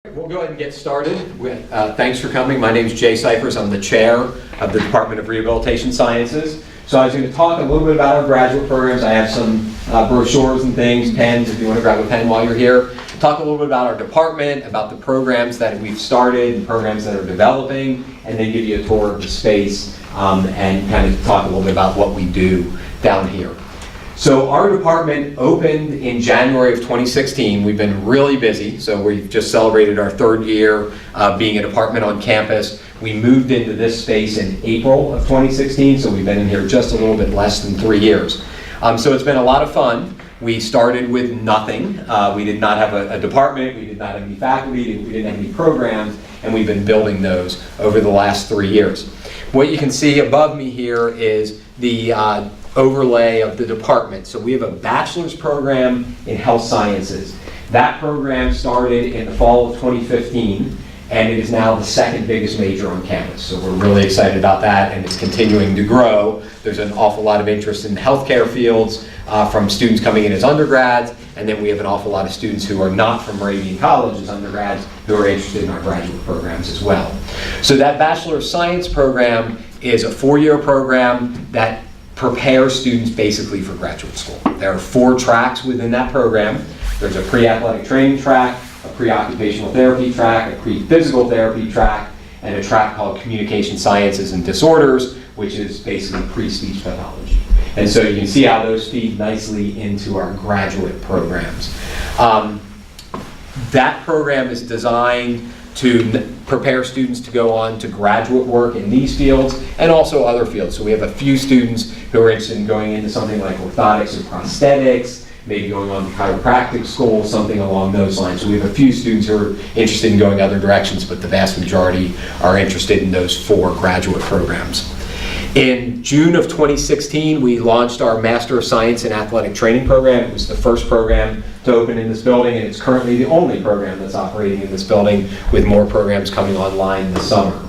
We'll go ahead and get started. Thanks for coming. My name is Jay Cyphers. I'm the chair of the Department of Rehabilitation Sciences. So I was going to talk a little bit about our graduate programs. I have some brochures and things, pens, if you want to grab a pen while you're here. Talk a little bit about our department, about the programs that we've started and programs that are developing, and then give you a tour of the space and kind of talk a little bit about what we do down here. So our department opened in January of 2016. We've been really busy. So we've just celebrated our third year being a department on campus. We moved into this space in April of 2016, so we've been in here just a little bit less than 3 years. So it's been a lot of fun. We started with nothing. We did not have a department, we did not have any faculty, we didn't have any programs, and we've been building those over the last 3 years. What you can see above me here is the overlay of the department. So we have a bachelor's program in health sciences. That program started in the fall of 2015, and it is now the second biggest major on campus. So we're really excited about that, and it's continuing to grow. There's an awful lot of interest in the healthcare fields from students coming in as undergrads, and then we have an awful lot of students who are not from Moravian College as undergrads who are interested in our graduate programs as well. So that Bachelor of Science program is a 4-year program that prepare students basically for graduate school. There are 4 tracks within that program. There's a pre-athletic training track, a pre-occupational therapy track, a pre-physical therapy track, and a track called Communication Sciences and Disorders, which is basically pre-speech pathology. And so you can see how those feed nicely into our graduate programs. That program is designed to prepare students to go on to graduate work in these fields and also other fields. So we have a few students who are interested in going into something like orthotics or prosthetics, maybe going on to chiropractic school, something along those lines. So we have a few students who are interested in going other directions, but the vast majority are interested in those 4 graduate programs. In June of 2016, we launched our Master of Science in Athletic Training program. It was the first program to open in this building, and it's currently the only program that's operating in this building, with more programs coming online this summer.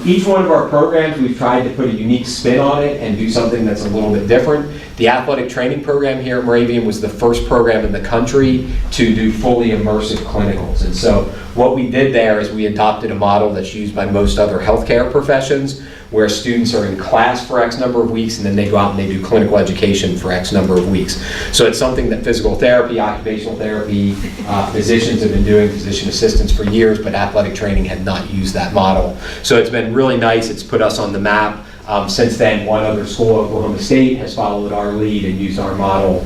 Each one of our programs, we've tried to put a unique spin on it and do something that's a little bit different. The athletic training program here at Moravian was the first program in the country to do fully immersive clinicals. And so what we did there is we adopted a model that's used by most other healthcare professions, where students are in class for X number of weeks and then they go out and they do clinical education for X number of weeks. So it's something that physical therapy, occupational therapy, physicians have been doing, physician assistants for years, but athletic training had not used that model. So it's been really nice. It's put us on the map. Since then, one other school, Oklahoma State, has followed our lead and used our model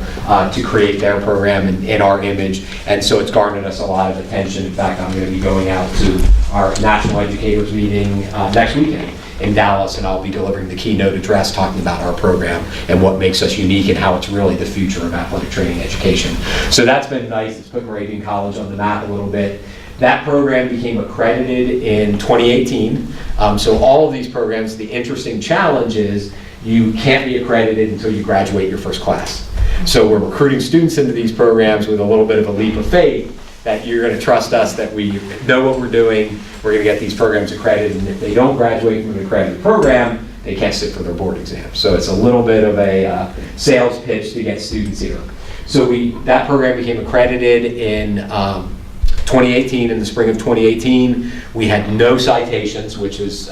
to create their program in our image. And so it's garnered us a lot of attention. In fact, I'm going to be going out to our National Educators meeting next weekend in Dallas, and I'll be delivering the keynote address talking about our program and what makes us unique and how it's really the future of athletic training education. So that's been nice. It's put Moravian College on the map a little bit. That program became accredited in 2018. So all of these programs, the interesting challenge is you can't be accredited until you graduate your first class. So we're recruiting students into these programs with a little bit of a leap of faith that you're going to trust us, that we know what we're doing, we're going to get these programs accredited, and if they don't graduate from an accredited program, they can't sit for their board exam. So it's a little bit of a sales pitch to get students here. So that program became accredited in 2018, in the spring of 2018. We had no citations, which is,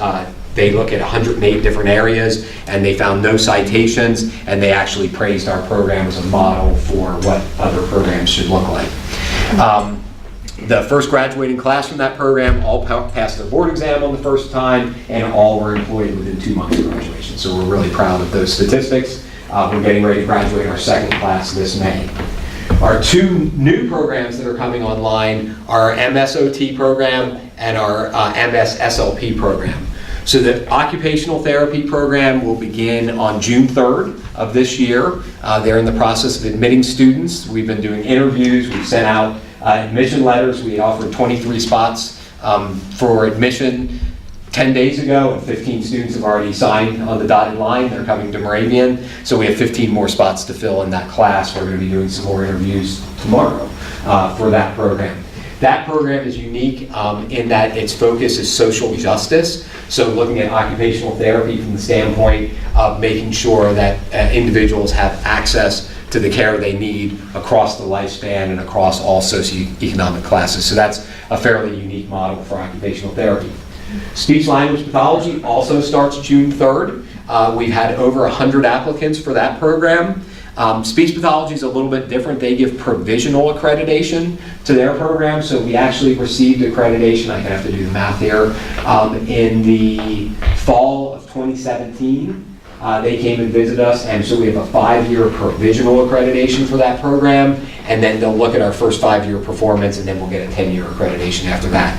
they look at 108 different areas, and they found no citations, and they actually praised our program as a model for what other programs should look like. The first graduating class from that program all passed their board exam on the first time, and all were employed within 2 months of graduation. So we're really proud of those statistics. We're getting ready to graduate our second class this May. Our 2 new programs that are coming online are our MSOT program and our MSSLP program. So the occupational therapy program will begin on June 3rd of this year. They're in the process of admitting students. We've been doing interviews. We've sent out admission letters. We offered 23 spots for admission 10 days ago, and 15 students have already signed on the dotted line. They're coming to Moravian. So we have 15 more spots to fill in that class. We're going to be doing some more interviews tomorrow for that program. That program is unique in that its focus is social justice. So looking at occupational therapy from the standpoint of making sure that individuals have access to the care they need across the lifespan and across all socioeconomic classes. So that's a fairly unique model for occupational therapy. Speech language pathology also starts June 3rd. We've had over 100 applicants for that program. Speech pathology is a little bit different. They give provisional accreditation to their program, so we actually received accreditation, I have to do the math here, in the fall of 2017. They came and visited us, and so we have a 5-year provisional accreditation for that program, and then they'll look at our first 5-year performance, and then we'll get a 10-year accreditation after that.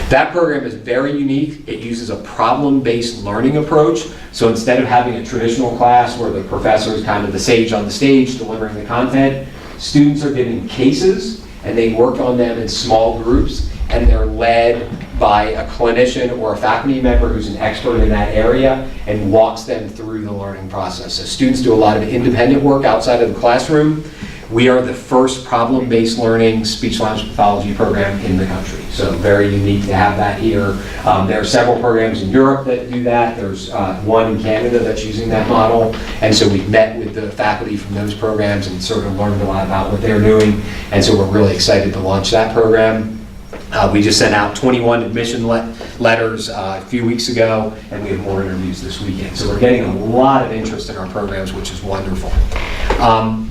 That program is very unique. It uses a problem-based learning approach. So instead of having a traditional class where the professor is kind of the sage on the stage delivering the content, students are given cases and they work on them in small groups, and they're led by a clinician or a faculty member who's an expert in that area and walks them through the learning process. So students do a lot of independent work outside of the classroom. We are the first problem-based learning speech language pathology program in the country. So very unique to have that here. There are several programs in Europe that do that. There's one in Canada that's using that model. And so we've met with the faculty from those programs and sort of learned a lot about what they're doing. And so we're really excited to launch that program. We just sent out 21 admission letters a few weeks ago, and we have more interviews this weekend. So we're getting a lot of interest in our programs, which is wonderful.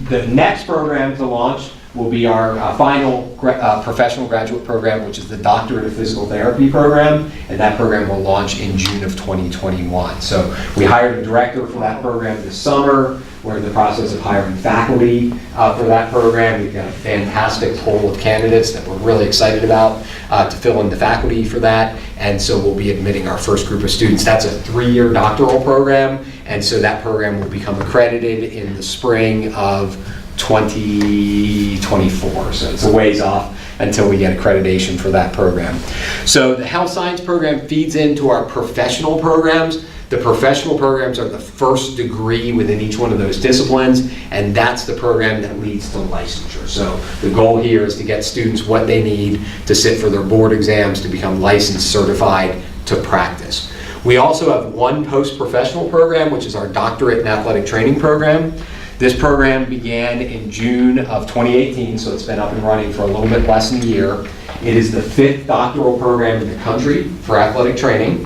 The next program to launch will be our final professional graduate program, which is the Doctorate of Physical Therapy program, and that program will launch in June of 2021. So we hired a director for that program this summer. We're in the process of hiring faculty for that program. We've got a fantastic pool of candidates that we're really excited about to fill in the faculty for that, and so we'll be admitting our first group of students. That's a 3-year doctoral program, and so that program will become accredited in the spring of 2024, so it's a ways off until we get accreditation for that program. So the health science program feeds into our professional programs. The professional programs are the first degree within each one of those disciplines, and that's the program that leads to licensure. So the goal here is to get students what they need to sit for their board exams to become licensed, certified to practice. We also have one post-professional program, which is our doctorate in athletic training program. This program began in June of 2018, so it's been up and running for a little bit less than a year. It is the 5th doctoral program in the country for athletic training.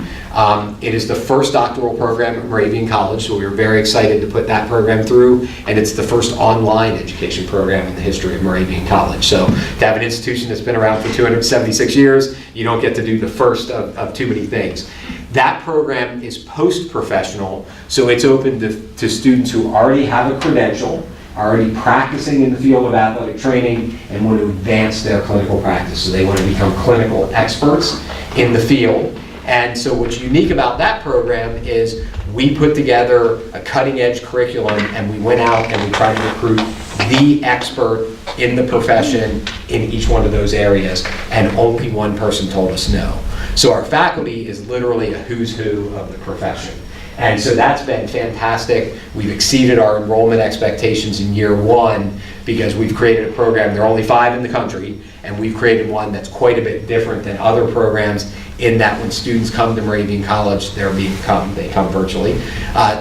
It is the first doctoral program at Moravian College, so we were very excited to put that program through, and it's the first online education program in the history of Moravian College. So to have an institution that's been around for 276 years, you don't get to do the first of too many things. That program is post-professional, so it's open to students who already have a credential, are already practicing in the field of athletic training, and want to advance their clinical practice. So they want to become clinical experts in the field. And so what's unique about that program is we put together a cutting-edge curriculum, and we went out and we tried to recruit the expert in the profession in each one of those areas, and only one person told us no. So our faculty is literally a who's who of the profession. And so that's been fantastic. We've exceeded our enrollment expectations in year 1 because we've created a program. There are only 5 in the country, and we've created one that's quite a bit different than other programs in that when students come to Moravian College, they come virtually,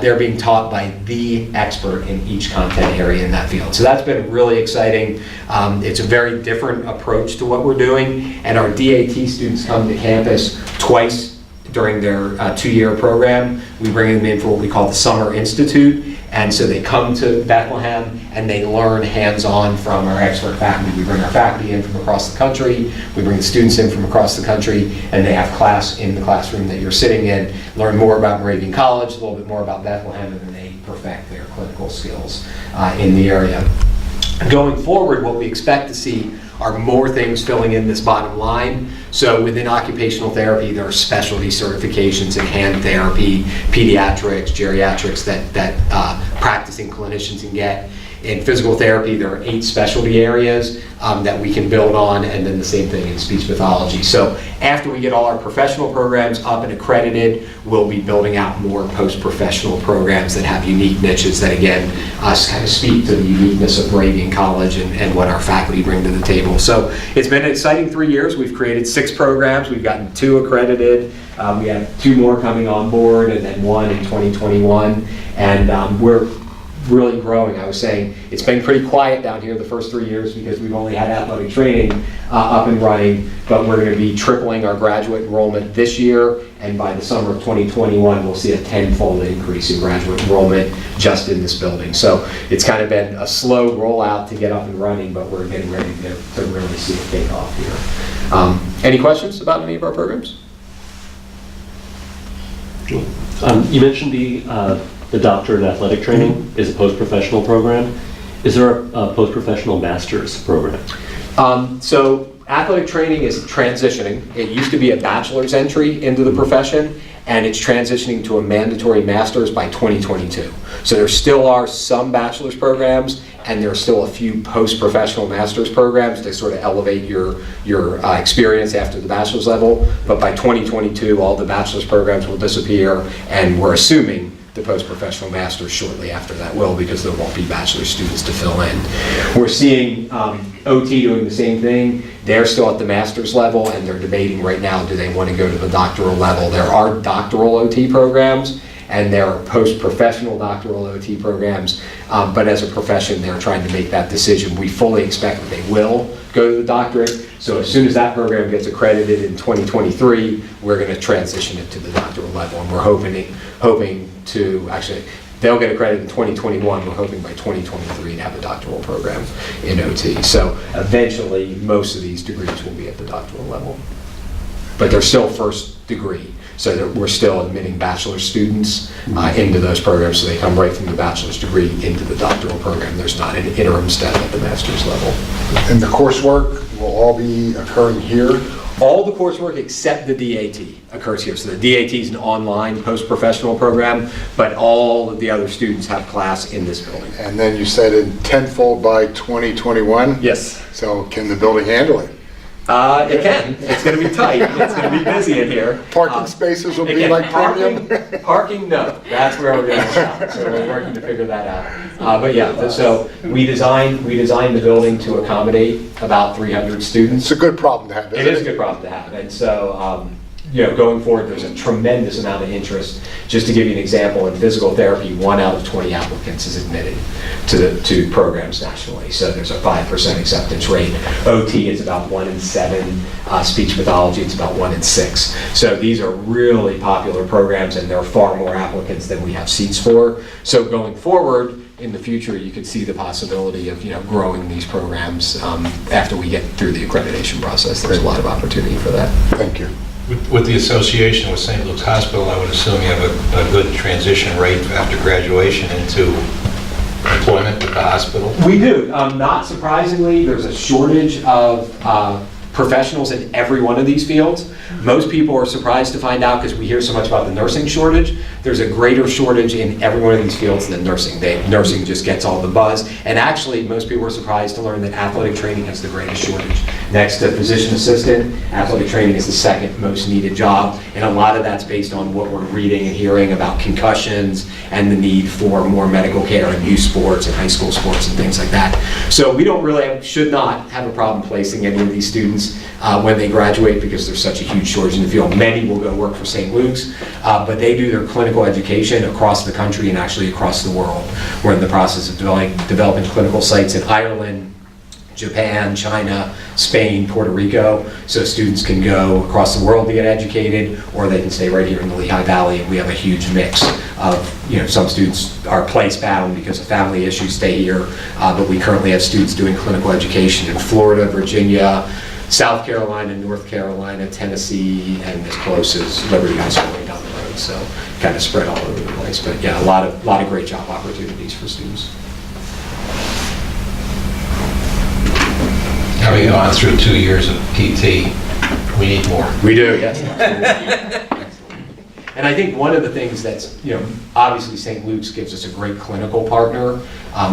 they're being taught by the expert in each content area in that field. So that's been really exciting. It's a very different approach to what we're doing, and our DAT students come to campus twice during their 2-year program. We bring them in for what we call the Summer Institute, and so they come to Bethlehem and they learn hands-on from our expert faculty. We bring our faculty in from across the country, we bring the students in from across the country, and they have class in the classroom that you're sitting in, learn more about Moravian College, a little bit more about Bethlehem, and then they perfect their clinical skills in the area. Going forward, what we expect to see are more things filling in this bottom line. So within occupational therapy, there are specialty certifications in hand therapy, pediatrics, geriatrics that practicing clinicians can get. In physical therapy, there are 8 specialty areas that we can build on, and then the same thing in speech pathology. So after we get all our professional programs up and accredited, we'll be building out more post-professional programs that have unique niches that, again, kind of speak to the uniqueness of Moravian College and what our faculty bring to the table. So it's been an exciting 3 years. We've created 6 programs. We've gotten 2 accredited. We have 2 more coming on board, and then 1 in 2021. And we're really growing. I was saying it's been pretty quiet down here the first 3 years because we've only had athletic training up and running, but we're going to be tripling our graduate enrollment this year, and by the summer of 2021 we'll see a tenfold increase in graduate enrollment just in this building. So it's kind of been a slow rollout to get up and running, but we're getting ready to really see it take off here. Any questions about any of our programs? You mentioned the doctorate in athletic training is a post-professional program. Is there a post-professional master's program? So athletic training is transitioning. It used to be a bachelor's entry into the profession, and it's transitioning to a mandatory master's by 2022. So there still are some bachelor's programs, and there are still a few post-professional master's programs to sort of elevate your experience after the bachelor's level. But by 2022, all the bachelor's programs will disappear, and we're assuming the post-professional master's shortly after that will, because there won't be bachelor's students to fill in. We're seeing OT doing the same thing. They're still at the master's level, and they're debating right now, do they want to go to the doctoral level? There are doctoral OT programs, and there are post-professional doctoral OT programs, but as a profession, they're trying to make that decision. We fully expect that they will go to the doctorate, so as soon as that program gets accredited in 2023, we're going to transition it to the doctoral level, and we're hoping to, actually, they'll get accredited in 2021, we're hoping by 2023 to have a doctoral program in OT. So eventually, most of these degrees will be at the doctoral level. But they're still first degree, so that we're still admitting bachelor students into those programs, so they come right from the bachelor's degree into the doctoral program. There's not an interim step at the master's level. And the coursework will all be occurring here? All the coursework except the DAT occurs here. So the DAT is an online post-professional program, but all of the other students have class in this building. And then you said in tenfold by 2021? Yes. So can the building handle it? It can. It's going to be tight. It's going to be busy in here. Parking spaces will be Again, like premium? Parking, no. That's where we're going to shop. So we're working to figure that out. But yeah, so we designed the building to accommodate about 300 students. It's a good problem to have, isn't it? It is a good problem to have. And so, going forward, there's a tremendous amount of interest. Just to give you an example, in physical therapy, 1 out of 20 applicants is admitted to programs nationally. So there's a 5% acceptance rate. OT is about 1 in 7. Speech pathology, it's about 1 in 6. So these are really popular programs, and there are far more applicants than we have seats for. So going forward, in the future, you could see the possibility of growing these programs after we get through the accreditation process. There's a lot of opportunity for that. Thank you. With the association with St. Luke's Hospital, I would assume you have a good transition rate after graduation into employment with the hospital? We do. Not surprisingly, there's a shortage of professionals in every one of these fields. Most people are surprised to find out, because we hear so much about the nursing shortage. There's a greater shortage in every one of these fields than nursing. Nursing just gets all the buzz. And actually, most people are surprised to learn that athletic training has the greatest shortage. Next to physician assistant, athletic training is the second most needed job. And a lot of that's based on what we're reading and hearing about concussions and the need for more medical care in youth sports and high school sports and things like that. So we should not have a problem placing any of these students when they graduate, because there's such a huge shortage in the field. Many will go work for St. Luke's, but they do their clinical education across the country and actually across the world. We're in the process of developing clinical sites in Ireland, Japan, China, Spain, Puerto Rico, so students can go across the world to get educated, or they can stay right here in the Lehigh Valley. And we have a huge mix of, some students are place-bound because of family issues, stay here, but we currently have students doing clinical education in Florida, Virginia, South Carolina, North Carolina, Tennessee, and as close as Liberty High School right down the road. So kind of spread all over the place. But yeah, a lot of great job opportunities for students. Having gone through 2 years of PT, we need more. We do, yes. Absolutely. And I think one of the things that's, obviously St. Luke's gives us a great clinical partner,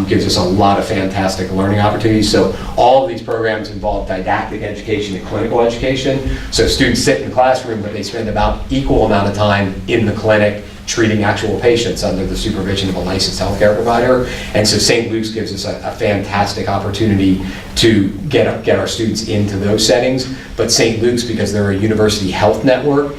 gives us a lot of fantastic learning opportunities. So all of these programs involve didactic education and clinical education. So students sit in the classroom, but they spend about equal amount of time in the clinic treating actual patients under the supervision of a licensed healthcare provider. And so St. Luke's gives us a fantastic opportunity to get our students into those settings. But St. Luke's, because they're a university health network,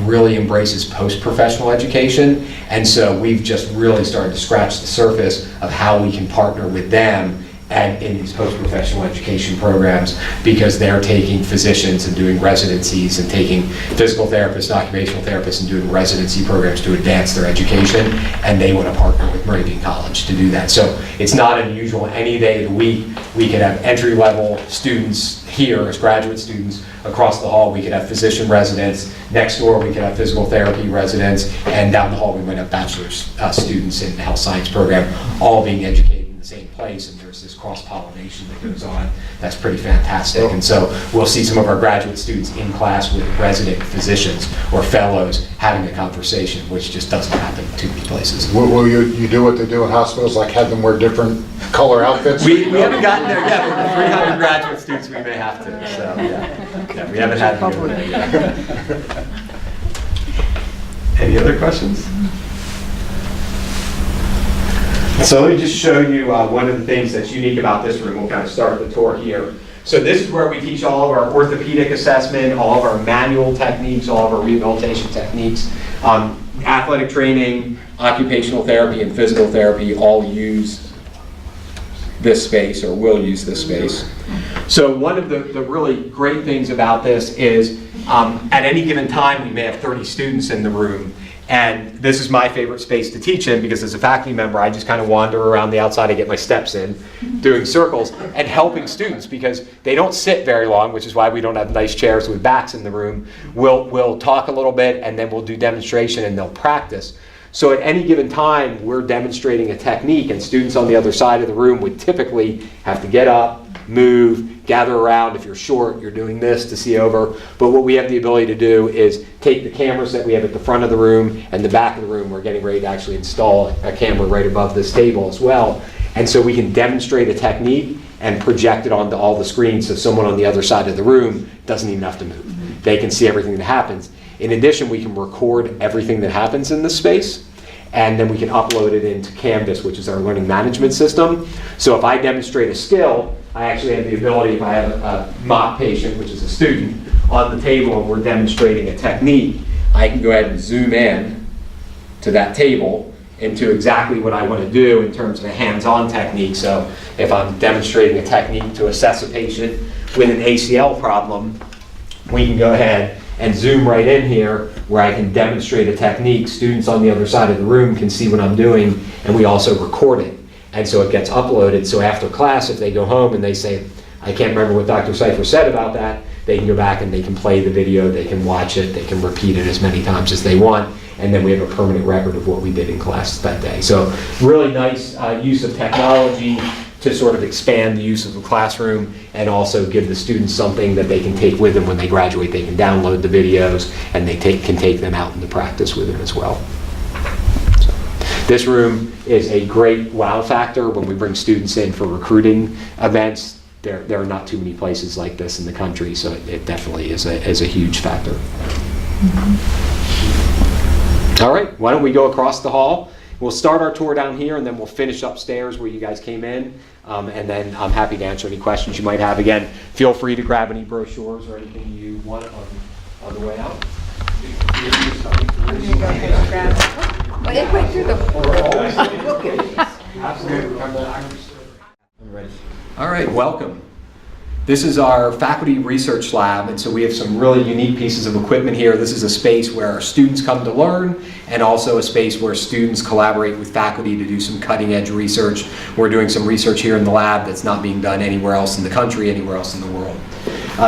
really embraces post-professional education. And so we've just really started to scratch the surface of how we can partner with them and in these post-professional education programs, because they're taking physicians and doing residencies and taking physical therapists, occupational therapists, and doing residency programs to advance their education, and they want to partner with Moravian College to do that. So it's not unusual. Any day of the week, we could have entry-level students here as graduate students. Across the hall, we could have physician residents. Next door, we could have physical therapy residents. And down the hall, we might have bachelor's students in the health science program, all being educated in the same place. And there's this cross-pollination that goes on. That's pretty fantastic. And so we'll see some of our graduate students in class with resident physicians or fellows having a conversation, which just doesn't happen too many places. Will you do what they do in hospitals, like have them wear different color outfits? We haven't gotten there yet, but with 300 graduate students, we may have to. So, yeah, we haven't had to go there yet. Any other questions? So let me just show you one of the things that's unique about this room. We'll kind of start the tour here. So this is where we teach all of our orthopedic assessment, all of our manual techniques, all of our rehabilitation techniques. Athletic training, occupational therapy, and physical therapy all use this space, or will use this space. So one of the really great things about this is at any given time we may have 30 students in the room, and this is my favorite space to teach in, because as a faculty member I just kind of wander around the outside and get my steps in, doing circles and helping students, because they don't sit very long, which is why we don't have nice chairs with backs in the room. We'll talk a little bit and then we'll do demonstration and they'll practice. So at any given time, we're demonstrating a technique, and students on the other side of the room would typically have to get up, move, gather around. If you're short, you're doing this to see over. But what we have the ability to do is take the cameras that we have at the front of the room and the back of the room. We're getting ready to actually install a camera right above this table as well. And so we can demonstrate a technique and project it onto all the screens, so someone on the other side of the room doesn't even have to move. They can see everything that happens. In addition, we can record everything that happens in this space, and then we can upload it into Canvas, which is our learning management system. So if I demonstrate a skill, I actually have the ability, if I have a mock patient, which is a student, on the table and we're demonstrating a technique, I can go ahead and zoom in to that table into exactly what I want to do in terms of a hands-on technique. So if I'm demonstrating a technique to assess a patient with an ACL problem, we can go ahead and zoom right in here where I can demonstrate a technique. Students on the other side of the room can see what I'm doing, and we also record it. And so it gets uploaded, so after class, if they go home and they say, I can't remember what Dr. Cipher said about that, they can go back and they can play the video, they can watch it, they can repeat it as many times as they want, and then we have a permanent record of what we did in class that day. So really nice use of technology to sort of expand the use of the classroom, and also give the students something that they can take with them when they graduate. They can download the videos and they can take them out into practice with them as well. So, this room is a great wow factor when we bring students in for recruiting events. There are not too many places like this in the country, so it definitely is a huge factor. Mm-hmm. All right, why don't we go across the hall? We'll start our tour down here, and then we'll finish upstairs where you guys came in, and then I'm happy to answer any questions you might have. Again, feel free to grab any brochures or anything you want on the way out. I'm gonna go ahead and grab it. Well, it went through the Absolutely. I'm ready. All right, welcome. This is our faculty research lab, and so we have some really unique pieces of equipment here. This is a space where our students come to learn, and also a space where students collaborate with faculty to do some cutting edge research. We're doing some research here in the lab that's not being done anywhere else in the country, anywhere else in the world.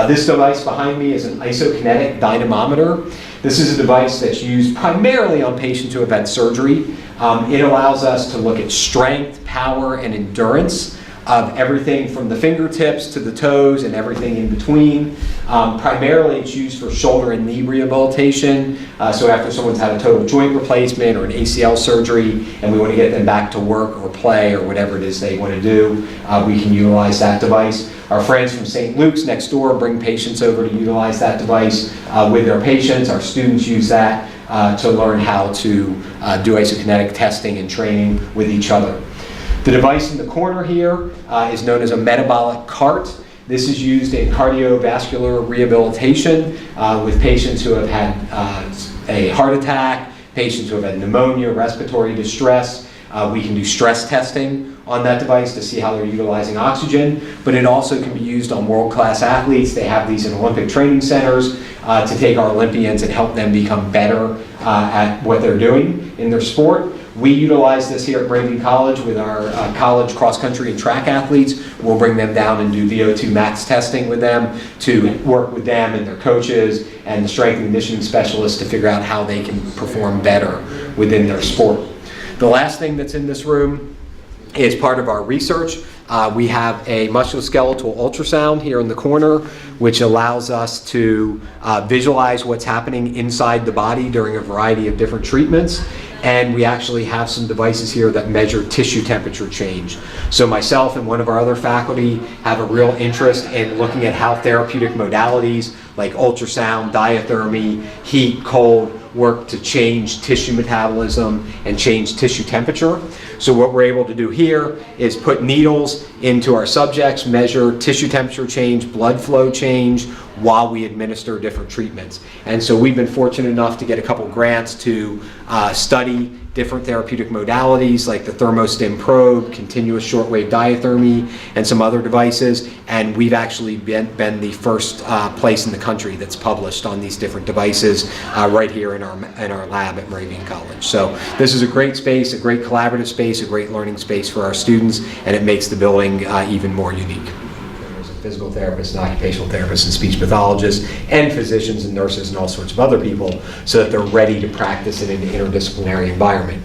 This device behind me is an isokinetic dynamometer. This is a device that's used primarily on patients who have had surgery. It allows us to look at strength, power, and endurance of everything from the fingertips to the toes and everything in between. Primarily it's used for shoulder and knee rehabilitation. So after someone's had a total joint replacement or an ACL surgery and we want to get them back to work or play or whatever it is they want to do, we can utilize that device. Our friends from St. Luke's next door bring patients over to utilize that device with their patients. Our students use that to learn how to do isokinetic testing and training with each other. The device in the corner here is known as a metabolic cart. This is used in cardiovascular rehabilitation with patients who have had a heart attack, patients who have had pneumonia, respiratory distress. We can do stress testing on that device to see how they're utilizing oxygen, but it also can be used on world-class athletes. They have these in Olympic training centers to take our Olympians and help them become better at what they're doing in their sport. We utilize this here at Moravian College with our college cross-country and track athletes. We'll bring them down and do VO2 max testing with them to work with them and their coaches and the strength and conditioning specialists to figure out how they can perform better within their sport. The last thing that's in this room is part of our research. We have a musculoskeletal ultrasound here in the corner, which allows us to visualize what's happening inside the body during a variety of different treatments. And we actually have some devices here that measure tissue temperature change. So myself and one of our other faculty have a real interest in looking at how therapeutic modalities like ultrasound, diathermy, heat, cold, work to change tissue metabolism and change tissue temperature. So what we're able to do here is put needles into our subjects, measure tissue temperature change, blood flow change, while we administer different treatments. And so we've been fortunate enough to get a couple grants to study different therapeutic modalities like the thermostim probe, continuous shortwave diathermy, and some other devices. And we've actually been the first place in the country that's published on these different devices right here in our lab at Moravian College. So this is a great space, a great collaborative space, a great learning space for our students, and it makes the building even more unique. There's a physical therapist, an occupational therapist, and speech pathologists, and physicians and nurses and all sorts of other people so that they're ready to practice in an interdisciplinary environment.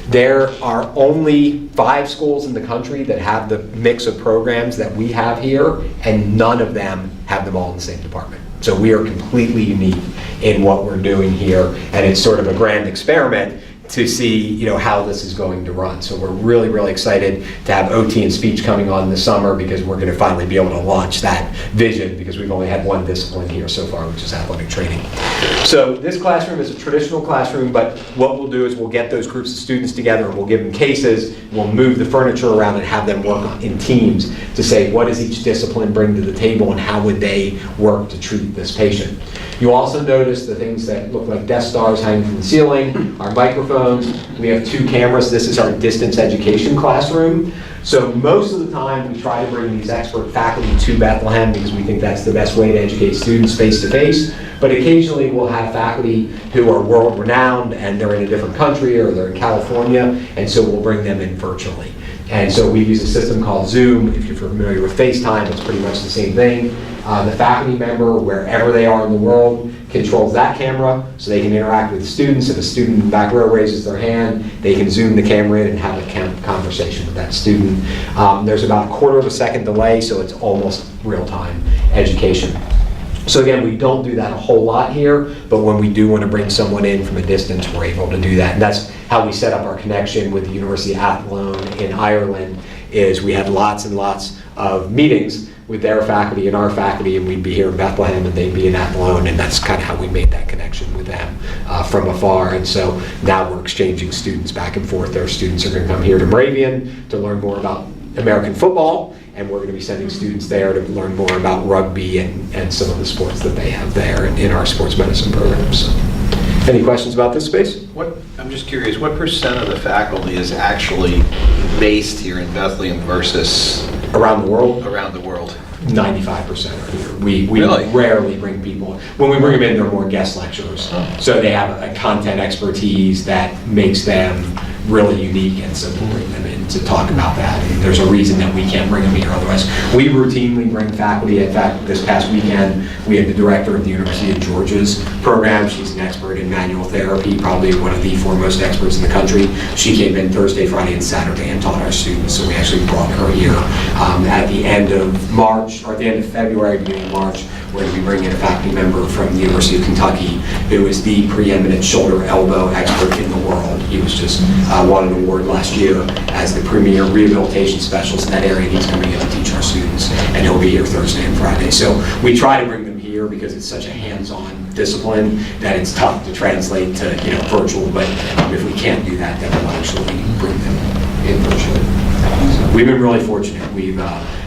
There are only 5 schools in the country that have the mix of programs that we have here, and none of them have them all in the same department. So we are completely unique in what we're doing here, and it's sort of a grand experiment to see, how this is going to run. So we're really, really excited to have OT and speech coming on this summer because we're going to finally be able to launch that vision because we've only had one discipline here so far, which is athletic training. So this classroom is a traditional classroom, but what we'll do is we'll get those groups of students together and we'll give them cases, we'll move the furniture around and have them work in teams to say what does each discipline bring to the table and how would they work to treat this patient. You'll also notice the things that look like Death Stars hanging from the ceiling, our microphones. We have 2 cameras. This is our distance education classroom. So most of the time we try to bring these expert faculty to Bethlehem because we think that's the best way to educate students face to face. But occasionally we'll have faculty who are world renowned and they're in a different country or they're in California, and so we'll bring them in virtually. And so we use a system called Zoom. If you're familiar with FaceTime, it's pretty much the same thing. The faculty member, wherever they are in the world, controls that camera so they can interact with students. If a student in the back row raises their hand, they can zoom the camera in and have a conversation with that student. There's about a quarter of a second delay, so it's almost real-time education. So again, we don't do that a whole lot here, but when we do want to bring someone in from a distance, we're able to do that. And that's how we set up our connection with the University of Athlone in Ireland, is we had lots and lots of meetings with their faculty and our faculty, and we'd be here in Bethlehem and they'd be in Athlone, and that's kind of how we made that connection with them from afar. And so now we're exchanging students back and forth. Their students are going to come here to Moravian to learn more about American football, and we're going to be sending students there to learn more about rugby and some of the sports that they have there in our sports medicine programs. So, any questions about this space? I'm just curious, what % of the faculty is actually based here in Bethlehem versus Around the world? around the world? 95% are here. We Really? rarely bring people. When we bring them in, they're more guest lecturers. So they have a content expertise that makes them really unique, and so we'll bring them in to talk about that. And there's a reason that we can't bring them here otherwise. We routinely bring faculty. In fact, this past weekend, we had the director of the University of Georgia's program. She's an expert in manual therapy, probably one of the foremost experts in the country. She came in Thursday, Friday, and Saturday and taught our students, so we actually brought her here. At the end of March, or at the end of February, beginning of March, we're going to be bringing in a faculty member from the University of Kentucky who is the preeminent shoulder elbow expert in the world. He was just won an award last year as the premier rehabilitation specialist in that area, and he's coming in to teach our students, and he'll be here Thursday and Friday. So we try to bring them here because it's such a hands-on discipline that it's tough to translate to, virtual, but if we can't do that, then we'll actually bring them in virtually. So we've been really fortunate. We've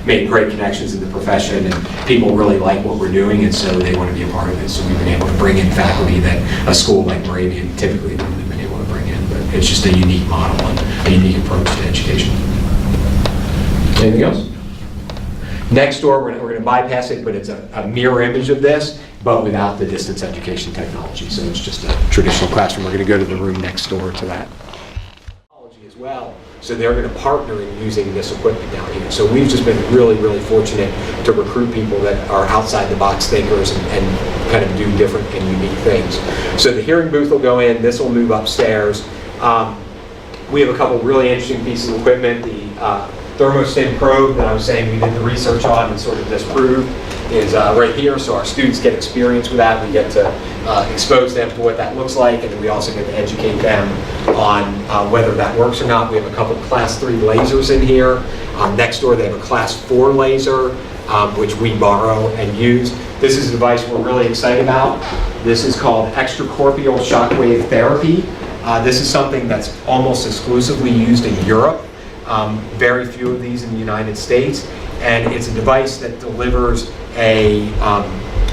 made great connections in the profession, and people really like what we're doing, and so they want to be a part of it. So we've been able to bring in faculty that a school like Moravian typically wouldn't have been able to bring in, but it's just a unique model and a unique approach to education. Anything else? Next door, we're going to bypass it, but it's a mirror image of this, but without the distance education technology. So it's just a traditional classroom. We're going to go to the room next door to that. Technology as well. So they're going to partner in using this equipment down here. So we've just been really, really fortunate to recruit people that are outside the box thinkers and kind of do different and unique things. So the hearing booth will go in. This will move upstairs. We have a couple really interesting pieces of equipment. The thermostat probe that I was saying we did the research on and sort of disproved is right here, so our students get experience with that. We get to expose them to what that looks like, and then we also get to educate them on whether that works or not. We have a couple of Class 3 lasers in here. Next door they have a Class 4 laser, which we borrow and use. This is a device we're really excited about. This is called extracorporeal shockwave therapy. This is something that's almost exclusively used in Europe. Very few of these in the United States, and it's a device that delivers a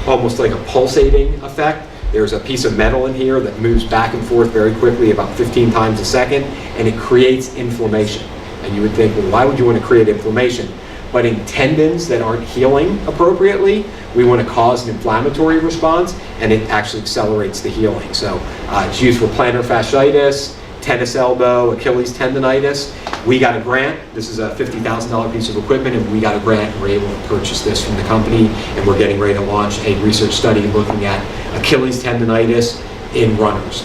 almost like a pulsating effect. There's a piece of metal in here that moves back and forth very quickly, about 15 times a second, and it creates inflammation. And you would think, well, why would you want to create inflammation? But in tendons that aren't healing appropriately, we want to cause an inflammatory response, and it actually accelerates the healing. So it's used for plantar fasciitis, tennis elbow, Achilles tendonitis. We got a grant. This is a $50,000 piece of equipment, and we got a grant, and we're able to purchase this from the company, and we're getting ready to launch a research study looking at Achilles tendonitis in runners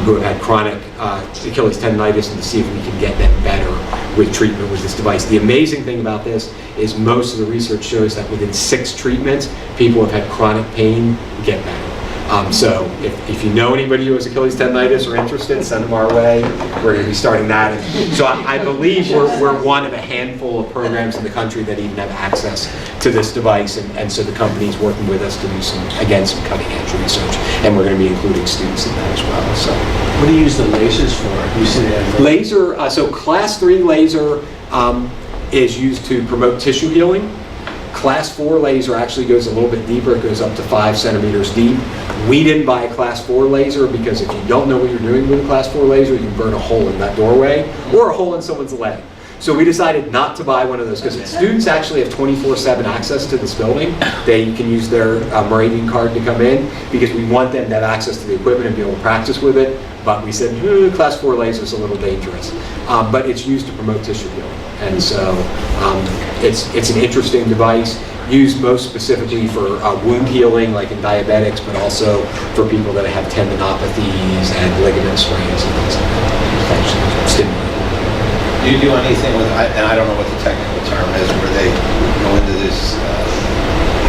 who have had chronic Achilles tendonitis, and to see if we can get them better with treatment with this device. The amazing thing about this is most of the research shows that within 6 treatments, people have had chronic pain get better. So if you know anybody who has Achilles tendonitis or interested, send them our way. We're going to be starting that. And so I believe we're one of a handful of programs in the country that even have access to this device, and so the company's working with us to do some cutting edge research, and we're going to be including students in that as well. So what do you use the lasers for? You say that laser, so Class 3 laser is used to promote tissue healing. Class 4 laser actually goes a little bit deeper. It goes up to 5 centimeters deep. We didn't buy a Class 4 laser because if you don't know what you're doing with a Class 4 laser, you can burn a hole in that doorway or a hole in someone's leg. So we decided not to buy one of those because students actually have 24/7 access to this building. They can use their Moravian card to come in because we want them to have access to the equipment and be able to practice with it. But we said, Class 4 laser is a little dangerous. But it's used to promote tissue healing. And so it's an interesting device, used most specifically for wound healing, like in diabetics, but also for people that have tendinopathies and ligament sprains and things like that. Do you do anything with, and I don't know what the technical term is, where they go into this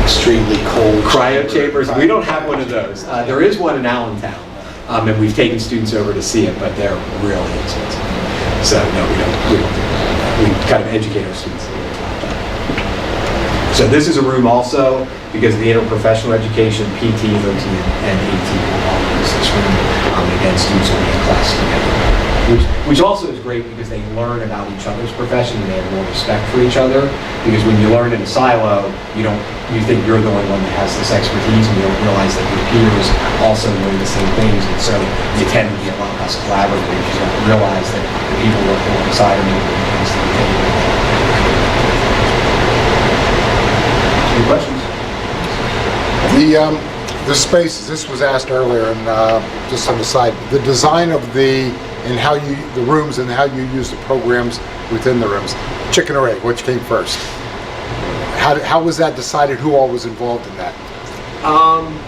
extremely cold cryo chambers? We don't have one of those. There is one in Allentown, and we've taken students over to see it, but they're really expensive. So no, we don't do that. We kind of educate our students a little bit about that. So this is a room also, because of the interprofessional education, PT, OT, and AT will all use this room. Again, students will be in class together. Which also is great because they learn about each other's profession and they have more respect for each other. Because when you learn in a silo, you think you're the only one that has this expertise, and you don't realize that your peers also know the same things, and so you tend to be a lot less collaborative because you don't realize that the people working alongside are making things that you think. Any questions? The space, this was asked earlier, and just on the side, the design of the rooms and how you use the programs within the rooms. Chicken or egg, which came first? How was that decided? Who all was involved in that?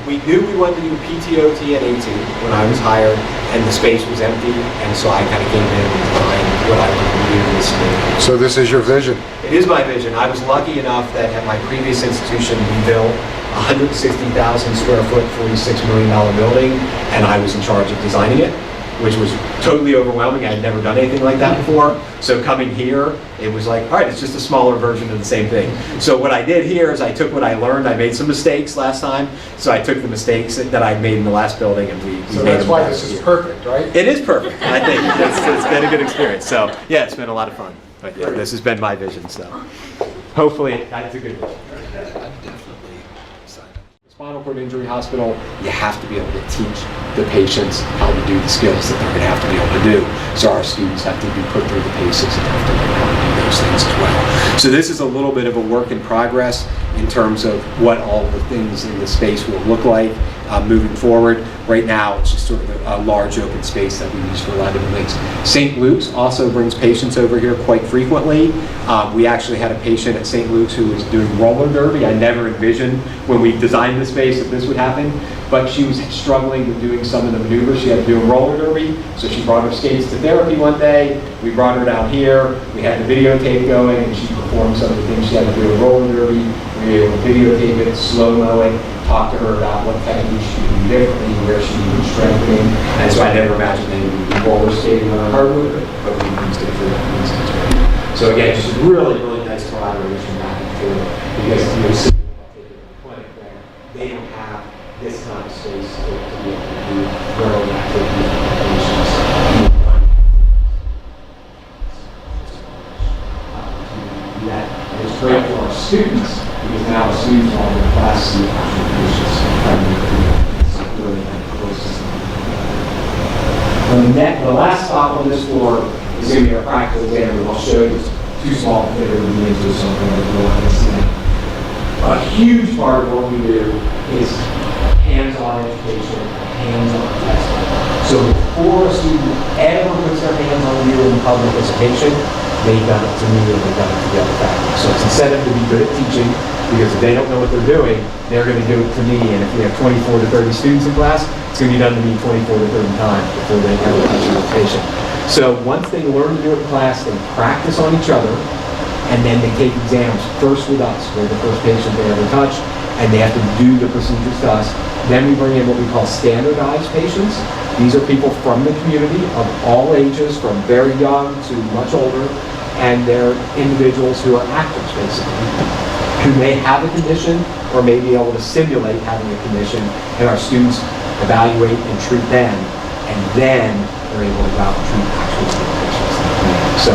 We knew we wanted to do PTOT and AT when I was hired, and the space was empty, and so I kind of came in and designed what I wanted to do in this space. So this is your vision? It is my vision. I was lucky enough that at my previous institution we built a 160,000 square foot, $46 million building, and I was in charge of designing it. which was totally overwhelming. I had never done anything like that before. So coming here, it was like, all right, it's just a smaller version of the same thing. So what I did here is I took what I learned. I made some mistakes last time. So I took the mistakes that I made in the last building and we So made that's them why better this is here. perfect, right? It is perfect, I think. It's been a good experience. So yeah, it's been a lot of fun. But yeah, this has been my vision, so hopefully it's a good vision. Spinal cord injury hospital, you have to be able to teach the patients how to do the skills that they're going to have to be able to do. So our students have to be put through the paces and have to learn how to do those things as well. So this is a little bit of a work in progress in terms of what all the things in the space will look like moving forward. Right now, it's just sort of a large open space that we use for a lot of different things. St. Luke's also brings patients over here quite frequently. We actually had a patient at St. Luke's who was doing roller derby. I never envisioned when we designed the space that this would happen, but she was struggling with doing some of the maneuvers she had to do in roller derby, so she brought her skates to therapy one day. We brought her down here. We had the videotape going, and she performed some of the things she had to do in roller derby. We were able to videotape it, slow-mo it, talk to her about what techniques she could do differently, where she needed strengthening. And so I never imagined they would be roller skating on a hardwood, but we used it for that reason. So again, just really, really nice collaboration back and forth, because you're sitting in the clinic there, they don't have this kind of space to be able to do growing activities with the patients. And it's great for our students, because now our students are in the class see actual patients. It's really close to something. The last stop on this floor is going to be our practical exam room. I'll show you. It's too small to fit everything into something like we'll have to see that. A huge part of what we do is hands-on education, hands-on testing. So before a student ever puts their hands on you in public as a patient, they've done it to me or they've done it to the other faculty. So it's incentive to be good at teaching, because if they don't know what they're doing, they're going to do it to me. And if we have 24 to 30 students in class, it's going to be done to me 24 to 30 times before they ever touch another patient. So once they learn to do it in class, they practice on each other, and then they take exams first with us. We're the first patient they ever touch, and they have to do the procedures to us. Then we bring in what we call standardized patients. These are people from the community of all ages, from very young to much older, and they're individuals who are actors, basically, who may have a condition or may be able to simulate having a condition, and our students evaluate and treat them, and then they're able to go out and treat actual patients. So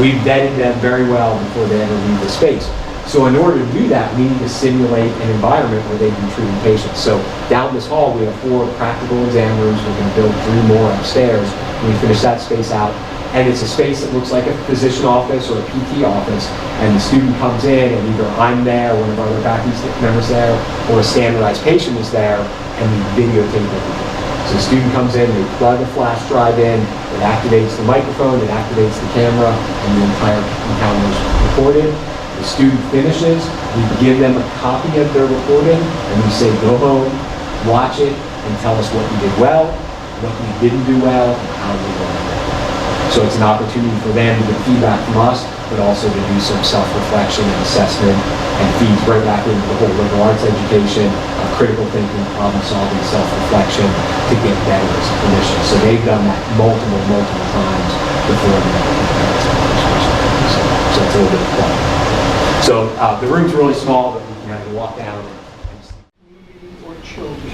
we've vetted them very well before they ever leave the space. So in order to do that, we need to simulate an environment where they can treat patients. So down this hall, we have 4 practical exam rooms. We're going to build 3 more upstairs when we finish that space out. And it's a space that looks like a physician office or a PT office. And the student comes in, and either I'm there, one of our other faculty members there, or a standardized patient is there, and we videotape everything. So the student comes in, they plug a flash drive in, it activates the microphone, it activates the camera, and the entire encounter is recorded. The student finishes, we give them a copy of their recording, and we say, go home, watch it, and tell us what you did well, what you didn't do well, and how you learned it. So it's an opportunity for them to get feedback from us, but also to do some self-reflection and assessment, and feeds right back into the whole liberal arts education, critical thinking, problem solving, self-reflection, to get better as a clinician. So they've done that multiple times before they ever prepare as a clinician. So it's a little bit of fun. So the room's really small, but we can have you walk down.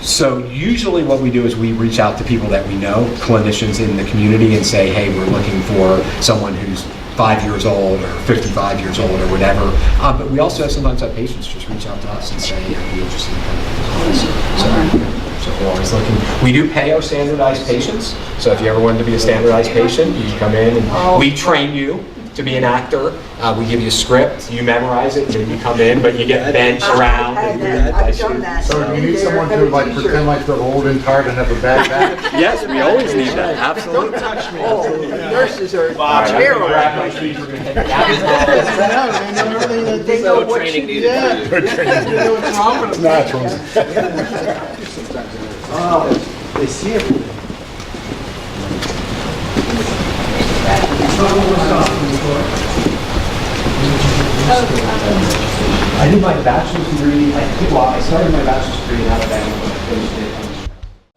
So usually what we do is we reach out to people that we know, clinicians in the community, and say, hey, we're looking for someone who's 5 years old or 55 years old or whatever. But we also sometimes have patients just reach out to us and say, are you interested in coming to this? So we're always looking. We do pay our standardized patients. So if you ever wanted to be a standardized patient, you come in and we train you to be an actor. We give you a script, you memorize it, and then you come in, but you get benched around. I've done that. So do you need someone to like pretend like they're old and tired and have a bad back? Yes, we always need that, absolutely. Don't touch me. Nurses are All right, I'm gonna terrible. grab my shoes, we're gonna head down. They know what you did. It's natural. They see everything. I did my bachelor's degree, I started my bachelor's degree in Alabama, but I finished it.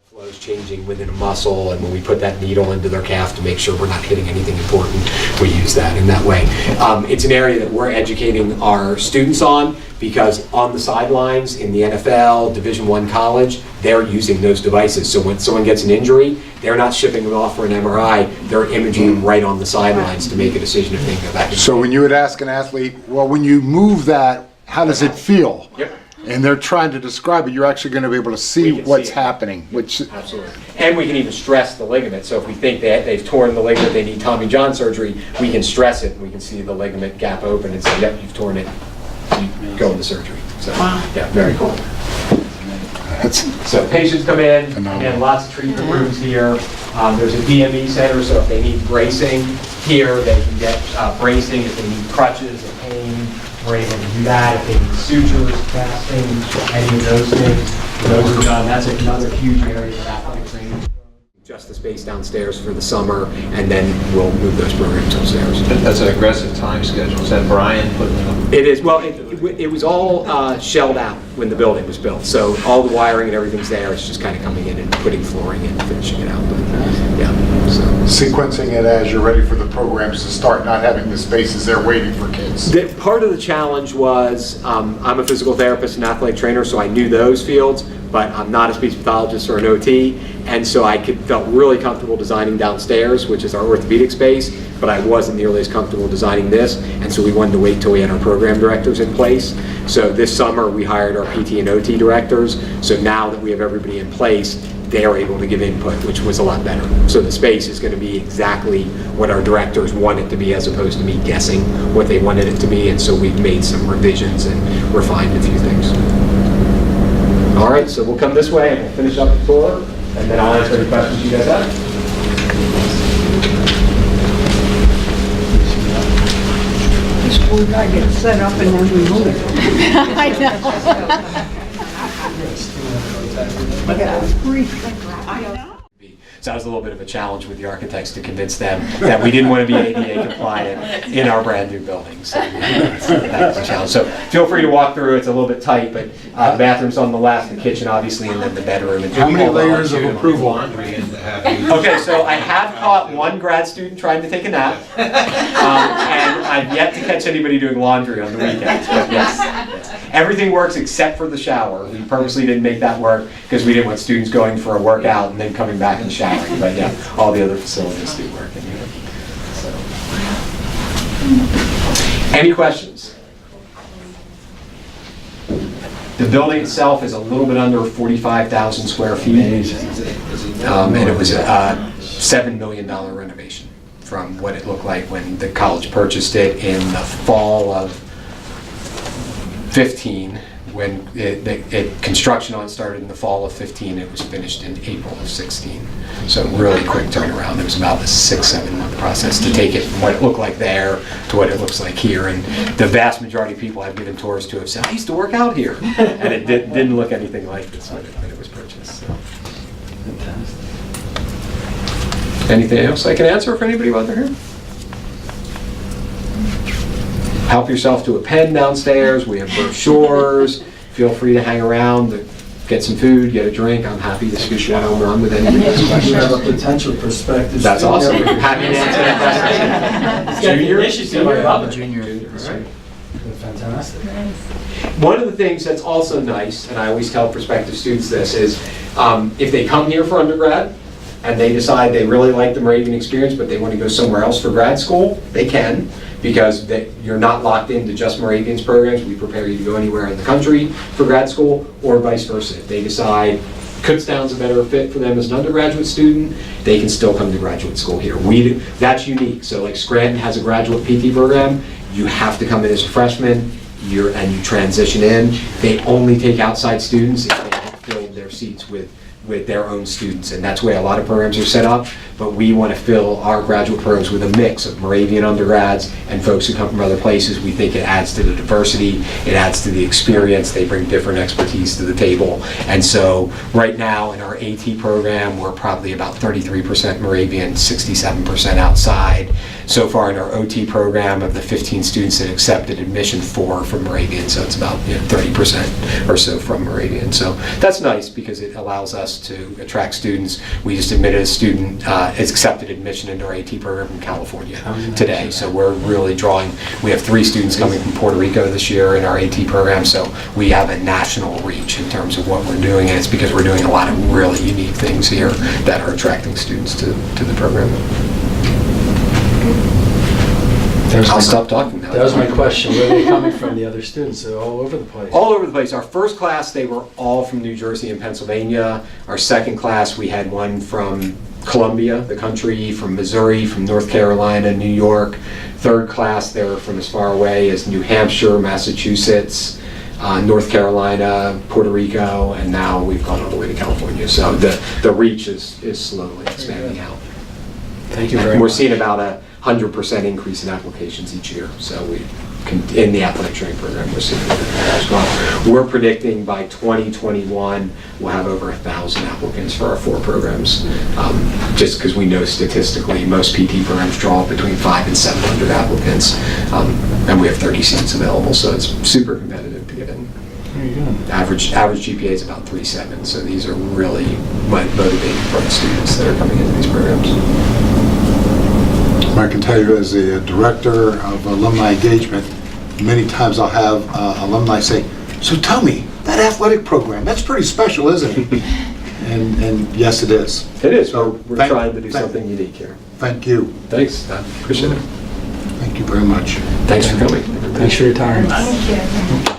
Flows changing within a muscle, and when we put that needle into their calf to make sure we're not hitting anything important, we use that in that way. It's an area that we're educating our students on, because on the sidelines in the NFL, Division I college, they're using those devices. So when someone gets an injury, they're not shipping them off for an MRI, they're imaging them right on the sidelines to make a decision if they can go back. So when you would ask an athlete, well, when you move that, how does it feel? Yep. And they're trying to describe it, you're actually going to be able to see We can what's see it. happening, which, Absolutely. And we can even stress the ligament. So if we think that they've torn the ligament, they need Tommy John surgery, we can stress it, and we can see the ligament gap open and say, yep, you've torn it, you go into surgery. So, yeah, very cool. So patients come in, and lots of treatment rooms here. There's a DME center, so if they need bracing here, they can get bracing. If they need crutches or pain, we're able to do that. If they need sutures, casting, any of those things, those are done. That's another huge area of athletic training. Just the space downstairs for the summer, and then we'll move those programs upstairs. That's an aggressive time schedule. Is that Brian putting it up? It is, well, it was all shelled out when the building was built, so all the wiring and everything's there, it's just kind of coming in and putting flooring in and finishing it out, but, yeah, so. sequencing it as you're ready for the programs to start, not having the spaces there waiting for kids. Part of the challenge was, I'm a physical therapist and athletic trainer, so I knew those fields, but I'm not a speech pathologist or an OT, and so I felt really comfortable designing downstairs, which is our orthopedic space, but I wasn't nearly as comfortable designing this, and so we wanted to wait till we had our program directors in place. So this summer we hired our PT and OT directors, so now that we have everybody in place, they are able to give input, which was a lot better. So the space is going to be exactly what our directors want it to be, as opposed to me guessing what they wanted it to be, and so we've made some revisions and refined a few things. All right, so we'll come this way and we'll finish up the tour, and then I'll answer any questions you guys have. This poor guy gets set up and then we move it. I know. I know. So that was a little bit of a challenge with the architects to convince them that we didn't want to be ADA compliant in our brand new building. So that was a challenge. So feel free to walk through. It's a little bit tight, but the bathroom's on the left, the kitchen obviously, and then the bedroom. And How many layers of approval? Laundry and to have you. Okay, so I have caught one grad student trying to take a nap, and I've yet to catch anybody doing laundry on the weekends, but yes. Everything works except for the shower. We purposely didn't make that work because we didn't want students going for a workout and then coming back and showering, but yeah, all the other facilities do work in here. So. Any questions? The building itself is a little bit under 45,000 square feet. And it was a $7 million renovation from what it looked like when the college purchased it in the fall of 15. When construction on it started in the fall of 15, it was finished in April of 16. So really quick turnaround. It was about a 6-7 month process to take it from what it looked like there to what it looks like here. And the vast majority of people I've given tours to have said, I used to work out here. And it didn't look anything like this when it was purchased. So. Anything else I can answer for anybody while they're here? Help yourself to a pen downstairs. We have brochures. Feel free to hang around, get some food, get a drink. I'm happy to scoot one over on with anybody else's You have questions. a potential prospective. That's awesome. student. Happy to answer that question. Junior? Junior. Fantastic. One of the things that's also nice, and I always tell prospective students this, is if they come here for undergrad and they decide they really like the Moravian experience, but they want to go somewhere else for grad school, they can, because you're not locked into just Moravian's programs. We prepare you to go anywhere in the country for grad school, or vice versa. If they decide Kutztown's a better fit for them as an undergraduate student, they can still come to graduate school here. That's unique. So like Scranton has a graduate PT program. You have to come in as a freshman, and you transition in. They only take outside students if they have filled their seats with their own students, and that's the way a lot of programs are set up, but we want to fill our graduate programs with a mix of Moravian undergrads and folks who come from other places. We think it adds to the diversity, it adds to the experience, they bring different expertise to the table. And so right now in our AT program, we're probably about 33% Moravian, 67% outside. So far in our OT program, of the 15 students that accepted admission, 4 from Moravian, so it's about 30% or so from Moravian. So that's nice because it allows us us to attract students. We just admitted a student, it's accepted admission into our AT program from California today. So we're really drawing, we have 3 students coming from Puerto Rico this year in our AT program, so we have a national reach in terms of what we're doing, and it's because we're doing a lot of really unique things here that are attracting students to the program. I'll stop talking now. That was my question. Where are they coming from, the other students? They're all over the place. All over the place. Our first class, they were all from New Jersey and Pennsylvania. Our second class, we had one from Columbia, the country, from Missouri, from North Carolina, New York. Third class, they were from as far away as New Hampshire, Massachusetts, North Carolina, Puerto Rico, and now we've gone all the way to California. So the reach is slowly expanding out. Thank you very And we're much. seeing about a 100% increase in applications each year. So in the athletic training program, we're seeing that as well. We're predicting by 2021, we'll have over 1,000 applicants for our 4 programs. Just because we know statistically, most PT programs draw between 500 and 700 applicants. And we have 30 seats available, so it's super competitive to get in. Very good. Average GPA is about 3.7, so these are really motivating for the students that are coming into these programs. I can tell you as the director of alumni engagement, many times I'll have alumni say, so tell me, that athletic program, that's pretty special, isn't it? and yes, it is. It is. So We're trying to do something unique here. Thank you. Thanks. I appreciate it. Thank you very much. Thanks for coming. Thanks for your time. Thank you.